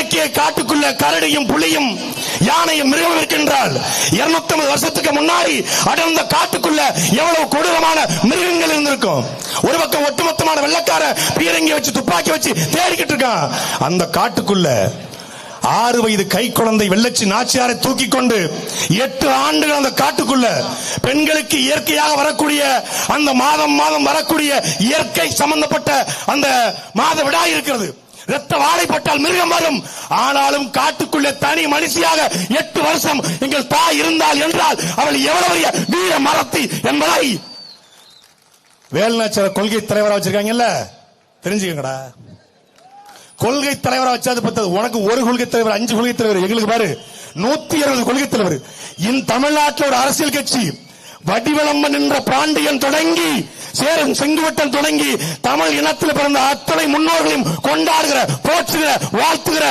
இன்றைக்கே காட்டுக்குள்ள கரடியும் புலியும் யானையும் மிருகம் இருக்கின்றால் 250 வருஷத்துக்கு முன்னாடி அடர்ந்த காட்டுக்குள்ள எவ்வளவு கொடூரமான மிருகங்கள் இருந்திருக்கும். ஒரு பக்கம் ஒட்டுமொத்தமான வெள்ளக்கார பீரங்கி வச்சு துப்பாக்கி வச்சு தேடிக்கிட்டு இருக்கான். அந்த காட்டுக்குள்ள 6 வயது கை குழந்தை வெள்ளச்சி நாச்சியாரை தூக்கி கொண்டு 8 ஆண்டுகள் அந்த காட்டுக்குள்ள பெண்களுக்கு இயற்கையாக வரக்கூடிய அந்த மாதம் வரக்கூடிய இயற்கை சம்பந்தப்பட்ட அந்த மாத விடாய் இருக்கிறது. இரத்த வாழைப்பட்டால் மிருகம் வரும். ஆனாலும் காட்டுக்குள்ளே தனி மனுஷியாக 8 வருஷம் எங்கள் தாய் இருந்தால் என்றால் அவள் எவ்வளவு வீர மரத்தி என்பதை வேலுநாச்சியார கொள்கை தலைவராக வச்சிருக்காங்கல்ல, தெரிஞ்சுக்கங்கடா. கொள்கை தலைவராக வச்சாது பத்தது. உனக்கு ஒரு கொள்கை தலைவர், 5 கொள்கை தலைவர், எங்களுக்கு பாரு 120 கொள்கை தலைவர். இந்த தமிழ்நாட்டில் ஒரு அரசியல் கட்சி வடிவளம்பன் என்ற பாண்டியன் தொடங்கி சேரன் செங்குவட்டன் தொடங்கி தமிழ் இனத்தில் பிறந்த அத்தனை முன்னோர்களையும் கொண்டாடுகிற, போற்றுகிற, வாழ்த்துகிற